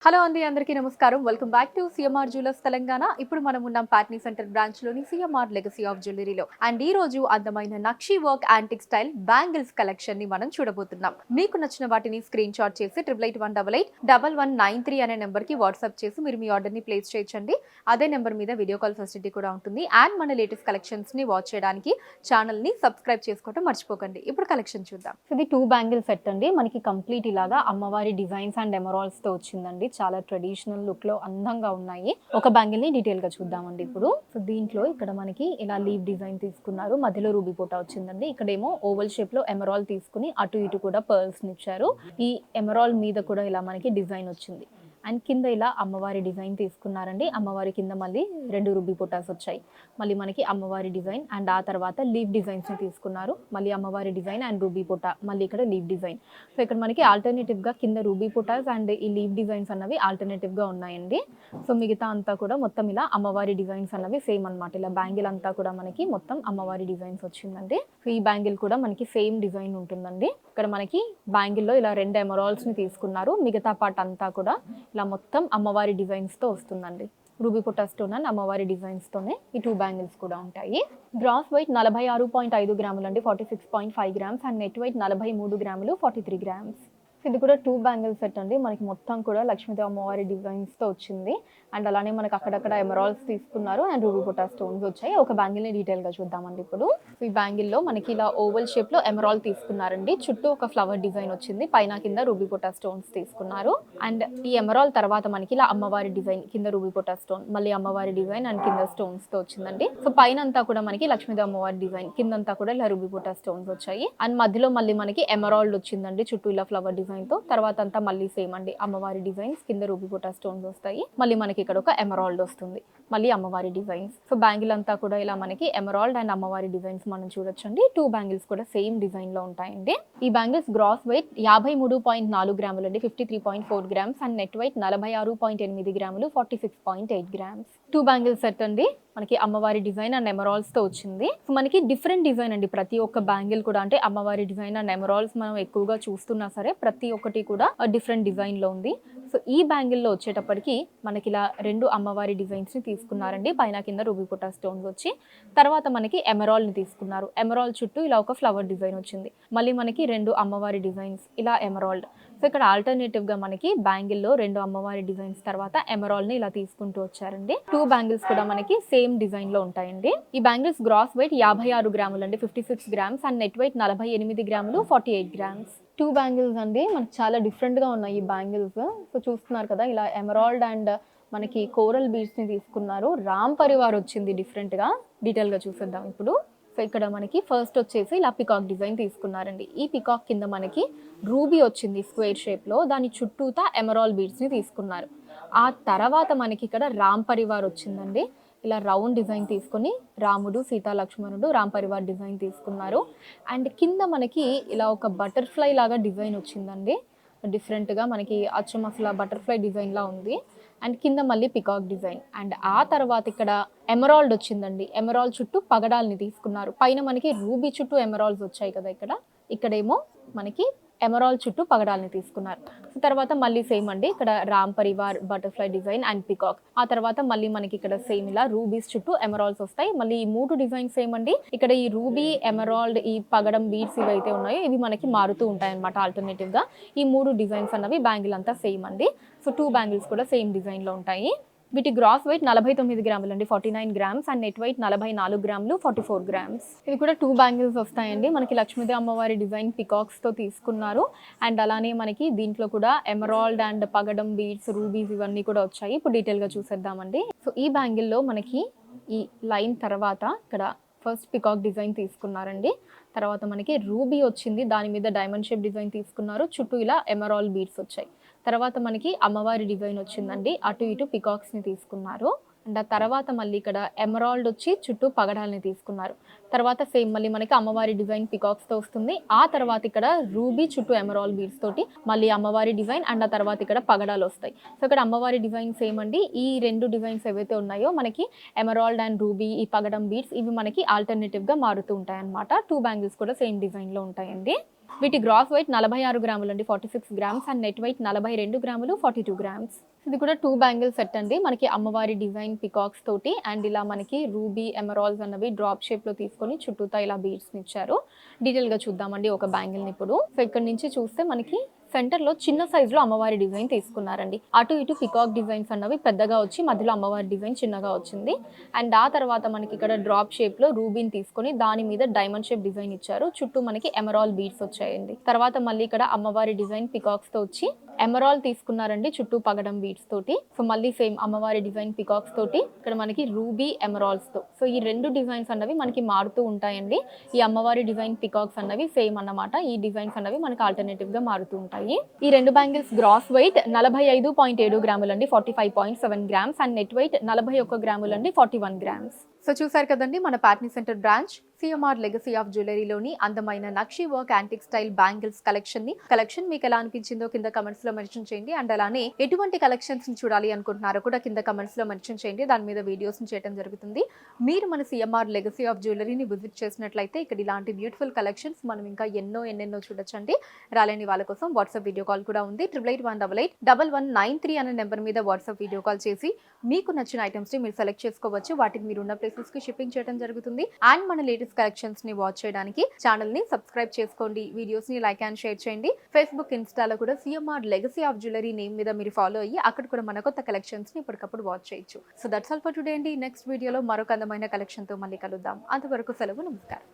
Hello అండి, అందరికీ నమస్కారం. Welcome back to CMR jewellers Telangana. ఇప్పుడు మనం ఉన్నాం పాట్నీ సెంటర్ బ్రాంచ్ లోని సిఎంఆర్ లెగసీ ఆఫ్ జ్యువెలరీలో. అండ్ ఈ రోజు అందమైన నక్షి work antique style bangles collection ని మనం చూడబోతున్నాం. మీకు నచ్చిన వాటిని స్క్రీన్ షాట్ చేసి 8881881193 అనే నెంబర్ కి వాట్సాప్ చేసి మీరు మీ ఆర్డర్ ని ప్లేస్ చేయొచ్చండి. అదే నెంబర్ మీద వీడియో కాల్ ఫెసిలిటీ కూడా ఉంటుంది. అండ్ మన లేటెస్ట్ కలెక్షన్స్ ని వాచ్ చేయడానికి ఛానల్ ని సబ్స్క్రైబ్ చేసుకోవడం మర్చిపోకండి. ఇప్పుడు కలెక్షన్ చూద్దాం. ఇది 2 బ్యాంగిల్ సెట్ అండి. మనకి కంప్లీట్ ఇలాగా అమ్మవారి డిజైన్స్ అండ్ ఎమరాల్డ్స్ తో వచ్చిందండి. చాలా ట్రెడిషనల్ లుక్ లో అందంగా ఉన్నాయి. ఒక బ్యాంగిల్ ని డీటెయిల్ గా చూద్దామండి ఇప్పుడు. సో దీంట్లో ఇక్కడ మనకి ఇలా లీవ్ డిజైన్ తీసుకున్నారు, మధ్యలో రూబీ పోటా వచ్చిందండి. ఇక్కడేమో ఓవల్ షేప్ లో ఎమరాల్ తీసుకుని అటు ఇటు కూడా పర్ల్స్ ని ఇచ్చారు. ఈ ఎమరాల్ మీద కూడా ఇలా మనకి డిజైన్ వచ్చింది. అండ్ కింద ఇలా అమ్మవారి డిజైన్ తీసుకున్నారండి. అమ్మవారి కింద మళ్ళీ 2 రూబీ పొటాస్ వచ్చాయి. మళ్ళీ మనకి అమ్మవారి డిజైన్ అండ్ ఆ తర్వాత లీవ్ డిజైన్స్ ని తీసుకున్నారు. మళ్ళీ అమ్మవారి డిజైన్ అండ్ రూబీ పొటా, మళ్ళీ ఇక్కడ లీవ్ డిజైన్. సో ఇక్కడ మనకి ఆల్టర్నేటివ్ గా కింద రూబీ పొటాస్ అండ్ ఈ లీవ్ డిజైన్స్ అన్నవి ఆల్టర్నేటివ్ గా ఉన్నాయండి. సో మిగతా అంతా కూడా మొత్తం ఇలా అమ్మవారి డిజైన్స్ అన్నవి సేమ్ అనమాట. ఇలా బ్యాంగిల్ అంతా కూడా మనకి మొత్తం అమ్మవారి డిజైన్స్ వచ్చిందండి. సో ఈ బ్యాంగిల్ కూడా మనకి సేమ్ డిజైన్ ఉంటుందండి. ఇక్కడ మనకి బ్యాంగిల్లో ఇలా 2 ఎమరాల్స్ ని తీసుకున్నారు. మిగతా పార్ట్ అంతా కూడా ఇలా మొత్తం అమ్మవారి డిజైన్స్ తో వస్తుందండి. రూబీ పొటా స్టోన్ అండ్ అమ్మవారి డిజైన్స్ తోనే ఈ 2 బ్యాంగిల్స్ కూడా ఉంటాయి. గ్రాస్ వెయిట్ 46.5 గ్రాములు అండి, 46.5 గ్రామ్స్. అండ్ నెట్ వెయిట్ 43 గ్రాములు, 43 గ్రామ్స్. ఇది కూడా 2 బ్యాంగిల్ సెట్ అండి. మనకి మొత్తం కూడా లక్ష్మీదేవి అమ్మవారి డిజైన్స్ తో వచ్చింది. అండ్ అలానే మనకి అక్కడక్కడ ఎమరాల్డ్స్ తీసుకున్నారు అండ్ రూబీ పొటా స్టోన్స్ వచ్చాయి. ఒక బ్యాంగిల్ ని డీటెయిల్ గా చూద్దామండి ఇప్పుడు. ఈ బ్యాంగిల్ లో మనకి ఇలా ఓవల్ షేప్ లో ఎమరాల్డ్ తీసుకున్నారండి. చుట్టూ ఒక ఫ్లవర్ డిజైన్ వచ్చింది, పైన కింద రూబీ పొటా స్టోన్స్ తీసుకున్నారు. అండ్ ఈ ఎమరాల్డ్ తర్వాత మనకి ఇలా అమ్మవారి డిజైన్, కింద రూబీ పొటా స్టోన్, మళ్ళీ అమ్మవారి డిజైన్ అండ్ కింద స్టోన్స్ తో వచ్చిందండి. సో పైన అంతా కూడా మనకి లక్ష్మీదేవి అమ్మవారి డిజైన్, కిందంతా కూడా ఇలా రూబీ పొటా స్టోన్స్ వచ్చాయి. అండ్ మధ్యలో మళ్ళీ మనకి ఎమరాల్డ్ వచ్చిందండి, చుట్టూ ఇలా ఫ్లవర్ డిజైన్ తో. తర్వాత అంతా మళ్ళీ సేమ్ అండి, అమ్మవారి డిజైన్స్, కింద రూబీ పొటా స్టోన్స్ వస్తాయి. మళ్ళీ మనకి ఇక్కడ ఒక ఎమరాల్డ్ వస్తుంది, మళ్ళీ అమ్మవారి డిజైన్స్. సో బ్యాంగిల్ అంతా కూడా ఇలా మనకి ఎమరాల్డ్ అండ్ అమ్మవారి డిజైన్స్ మనం చూడొచ్చండి. 2 బ్యాంగిల్స్ కూడా సేమ్ డిజైన్ లో ఉంటాయండి. ఈ బ్యాంగిల్స్ గ్రాస్ వెయిట్ 53.4 గ్రాములు అండి, 53.4 గ్రామ్స్. అండ్ నెట్ వెయిట్ 46.8 గ్రాములు, 46.8 గ్రామ్స్. 2 బ్యాంగిల్ సెట్ అండి. మనకి అమ్మవారి డిజైన్ అండ్ ఎమరాల్డ్స్ తో వచ్చింది. సో మనకి డిఫరెంట్ డిజైన్ అండి ప్రతి ఒక్క బ్యాంగిల్ కూడా. అంటే అమ్మవారి డిజైన్ అండ్ ఎమరాల్డ్స్ మనం ఎక్కువగా చూస్తున్నా సరే ప్రతి ఒక్కటి కూడా డిఫరెంట్ డిజైన్ లో ఉంది. సో ఈ బ్యాంగిల్ లో వచ్చేటప్పటికి మనకి ఇలా 2 అమ్మవారి డిజైన్స్ ని తీసుకున్నారండి. పైన కింద రూబీ పొటా స్టోన్స్ వచ్చి, తర్వాత మనకి ఎమరాల్డ్ ని తీసుకున్నారు. ఎమరాల్డ్ చుట్టూ ఇలా ఒక ఫ్లవర్ డిజైన్ వచ్చింది. మళ్ళీ మనకి 2 అమ్మవారి డిజైన్స్, ఇలా ఎమరాల్డ్. సో ఇక్కడ ఆల్టర్నేటివ్ గా మనకి బ్యాంగిల్ లో 2 అమ్మవారి డిజైన్స్ తర్వాత ఎమరాల్డ్ ని ఇలా తీసుకుంటూ వచ్చారండి. 2 బ్యాంగిల్స్ కూడా మనకి సేమ్ డిజైన్ లో ఉంటాయండి. ఈ బ్యాంగిల్స్ గ్రాస్ వెయిట్ 56 గ్రాములు అండి, 56 గ్రామ్స్. అండ్ నెట్ వెయిట్ 48 గ్రాములు, 48 గ్రామ్స్. 2 బ్యాంగిల్స్ అండి. మనకి చాలా డిఫరెంట్ గా ఉన్నాయి ఈ బ్యాంగిల్స్. సో చూస్తున్నారు కదా, ఇలా ఎమరాల్డ్ అండ్ మనకి కోరల్ బీడ్స్ ని తీసుకున్నారు. రామ్ పరివార్ వచ్చింది డిఫరెంట్ గా. డీటెయిల్ గా చూసేద్దాం ఇప్పుడు. సో ఇక్కడ మనకి ఫస్ట్ వచ్చేసి ఇలా పికాక్ డిజైన్ తీసుకున్నారండి. ఈ పికాక్ కింద మనకి రూబీ వచ్చింది స్క్వేర్ షేప్ లో, దాని చుట్టూతా ఎమరాల్డ్ బీడ్స్ ని తీసుకున్నారు. ఆ తర్వాత మనకి ఇక్కడ రామ్ పరివార్ వచ్చిందండి. ఇలా రౌండ్ డిజైన్ తీసుకొని రాముడు, సీతా లక్ష్మణుడు, రామ్ పరివార్ డిజైన్ తీసుకున్నారు. అండ్ కింద మనకి ఇలా ఒక బటర్ఫ్లై లాగా డిజైన్ వచ్చిందండి. డిఫరెంట్గా మనకి అచ్చం అసలు బటర్ఫ్లై డిజైన్ లా ఉంది. అండ్ కింద మళ్ళీ పికాక్ డిజైన్. అండ్ ఆ తర్వాత ఇక్కడ ఎమరాల్డ్ వచ్చిందండి. ఎమరాల్డ్ చుట్టూ పగడాల్ని తీసుకున్నారు. పైన మనకి రూబీ చుట్టూ ఎమరాల్డ్స్ వచ్చాయి కదా, ఇక్కడేమో మనకి ఎమరాల్డ్ చుట్టూ పగడాల్ని తీసుకున్నారు. తర్వాత మళ్ళీ సేమ్ అండి, ఇక్కడ Ram Parivar, butterfly design and peacock. ఆ తర్వాత మళ్ళీ మనకి ఇక్కడ సేమ్ ఇలా రూబీస్ చుట్టూ ఎమరాల్డ్స్ వస్తాయి. మళ్ళీ ఈ 3 డిజైన్స్ సేమ్ అండి. ఇక్కడ ఈ రూబీ, ఎమరాల్డ్, ఈ పగడం బీడ్స్ ఇవైతే ఉన్నాయో ఇవి మనకి మారుతూ ఉంటాయి అనమాట ఆల్టర్నేటివ్ గా. ఈ 3 డిజైన్స్ అన్నవి బ్యాంగిల్ అంతా సేమ్ అండి. సో 2 బ్యాంగిల్స్ కూడా సేమ్ డిజైన్ లో ఉంటాయి. వీటి గ్రాస్ వెయిట్ 49 గ్రాములు అండి, 49 గ్రామ్స్. అండ్ నెట్ వెయిట్ 44 గ్రాములు, 44 గ్రామ్స్. ఇవి కూడా 2 బ్యాంగిల్స్ వస్తాయండి. మనకి లక్ష్మీదేవి అమ్మవారి డిజైన్ పికాక్స్ తో తీసుకున్నారు. అండ్ అలానే మనకి దీంట్లో కూడా ఎమరాల్డ్ అండ్ పగడం బీడ్స్, రూబీస్ ఇవన్నీ కూడా వచ్చాయి. ఇప్పుడు డీటెయిల్ గా చూసేద్దామండి. సో ఈ బ్యాంగిల్లో మనకి ఈ లైన్ తర్వాత ఇక్కడ ఫస్ట్ పికాక్ డిజైన్ తీసుకున్నారండి. తర్వాత మనకి రూబీ వచ్చింది, దాని మీద డైమండ్ షేప్ డిజైన్ తీసుకున్నారు. చుట్టూ ఇలా ఎమరాల్డ్ బీడ్స్ వచ్చాయి. తర్వాత మనకి అమ్మవారి డిజైన్ వచ్చిందండి. అటు ఇటు పికాక్స్ ని తీసుకున్నారు. అండ్ ఆ తర్వాత మళ్ళీ ఇక్కడ ఎమరాల్డ్ వచ్చి చుట్టూ పగడాలని తీసుకున్నారు. తర్వాత సేమ్ మళ్ళీ మనకి అమ్మవారి డిజైన్ పికాక్స్ తో వస్తుంది. ఆ తర్వాత ఇక్కడ రూబీ చుట్టూ ఎమరాల్డ్ బీడ్స్ తోటి మళ్ళీ అమ్మవారి డిజైన్ అండ్ ఆ తర్వాత ఇక్కడ పగడాలు వస్తాయి. సో ఇక్కడ అమ్మవారి డిజైన్ సేమ్ అండి. ఈ 2 డిజైన్స్ ఏవైతే ఉన్నాయో మనకి ఎమరాల్డ్ అండ్ రూబీ, ఈ పగడం బీడ్స్ ఇవి మనకి ఆల్టర్నేటివ్ గా మారుతూ ఉంటాయి అనమాట. 2 బ్యాంగిల్స్ కూడా సేమ్ డిజైన్ లో ఉంటాయండి. వీటి గ్రాస్ వెయిట్ 46 గ్రాములు అండి, 46 గ్రామ్స్. అండ్ నెట్ వెయిట్ 42 గ్రాములు, 42 గ్రామ్స్. ఇది కూడా 2 బ్యాంగిల్ సెట్ అండి. మనకి అమ్మవారి డిజైన్ పికాక్స్ తోటి అండ్ ఇలా మనకి రూబీ ఎమరాల్డ్స్ అన్నవి డ్రాప్ షేప్ లో తీసుకొని చుట్టూతా ఇలా బీడ్స్ ఇచ్చారు. డీటెయిల్ గా చూద్దామండి ఒక బ్యాంగిల్ ని ఇప్పుడు. సో ఇక్కడ నుంచి చూస్తే మనకి సెంటర్ లో చిన్న సైజ్ లో అమ్మవారి డిజైన్ తీసుకున్నారండి. అటు ఇటు పికాక్ డిజైన్స్ అన్నవి పెద్దగా వచ్చి మధ్యలో అమ్మవారి డిజైన్ చిన్నగా వచ్చింది. అండ్ ఆ తర్వాత మనకి ఇక్కడ డ్రాప్ షేప్ లో రూబీని తీసుకొని దాని మీద డైమండ్ షేప్ డిజైన్ ఇచ్చారు. చుట్టూ మనకి ఎమరాల్డ్ బీడ్స్ వచ్చాయండి. తర్వాత మళ్ళీ ఇక్కడ అమ్మవారి డిజైన్ పికాక్స్ తో వచ్చి ఎమరాల్డ్ తీసుకున్నారండి చుట్టూ పగడం బీడ్స్ తోటి. సో మళ్ళీ సేమ్ అమ్మవారి డిజైన్ పికాక్స్ తోటి ఇక్కడ మనకి రూబీ ఎమరాల్డ్స్ తో. సో ఈ రెండు డిజైన్స్ అన్నవి మనకి మారుతూ ఉంటాయండి. ఈ అమ్మవారి డిజైన్ పికాక్స్ అన్నవి సేమ్ అన్నమాట. ఈ డిజైన్స్ అన్నవి మనకి ఆల్టర్నేటివ్ గా మారుతూ ఉంటాయి. ఈ రెండు బ్యాంగిల్స్ గ్రాస్ వెయిట్ 45.7 గ్రాములు అండి, 45.7 గ్రామ్స్. అండ్ నెట్ వెయిట్ 41 గ్రాములు అండి, 41 గ్రామ్స్. సో చూసారు కదండి మన Patny centre branch CMR legacy of జ్యువెలరీలోని అందమైన నక్షి work antique style bangles collection మీకు ఎలా అనిపించిందో కింద కమెంట్స్ లో మెన్షన్ చేయండి. అండ్ అలానే ఎటువంటి కలెక్షన్స్ ని చూడాలి అనుకుంటున్నారో కూడా కింద కమెంట్స్ లో మెన్షన్ చేయండి. దాని మీద వీడియోస్ చేయడం జరుగుతుంది. మీరు మన సిఎంఆర్ లెగసీ ఆఫ్ జ్యువెలరీని విజిట్ చేసినట్లయితే ఇక్కడ ఇలాంటి బ్యూటిఫుల్ కలెక్షన్స్ మనం ఇంకా ఎన్నెన్నో చూడొచ్చండి. రాలేని వాళ్ళ కోసం వాట్సాప్ వీడియో కాల్ కూడా ఉంది. 8881881193 అనే నెంబర్ మీద వాట్సాప్ వీడియో కాల్ చేసి మీకు నచ్చిన ఐటమ్స్ ని మీరు సెలెక్ట్ చేసుకోవచ్చు. వాటికి మీరు ఉన్న ప్లేసెస్ కి షిప్పింగ్ చేయడం జరుగుతుంది. అండ్ మన లేటెస్ట్ కలెక్షన్స్ ని వాచ్ చేయడానికి ఛానల్ ని సబ్స్క్రైబ్ చేసుకోండి. వీడియోస్ ని లైక్ అండ్ షేర్ చేయండి. ఫేస్బుక్, ఇన్స్టాలో కూడా CMR legacy of jewellery name మీద మీరు ఫాలో అయ్యి అక్కడ కూడా మన కొత్త కలెక్షన్స్ ని ఇప్పటికప్పుడు వాచ్ చేయొచ్చు. So that's all for today అండి. నెక్స్ట్ వీడియోలో మరొక అందమైన కలెక్షన్ తో మళ్ళీ కలుద్దాం. అంతవరకు సెలవు, నమస్కారం.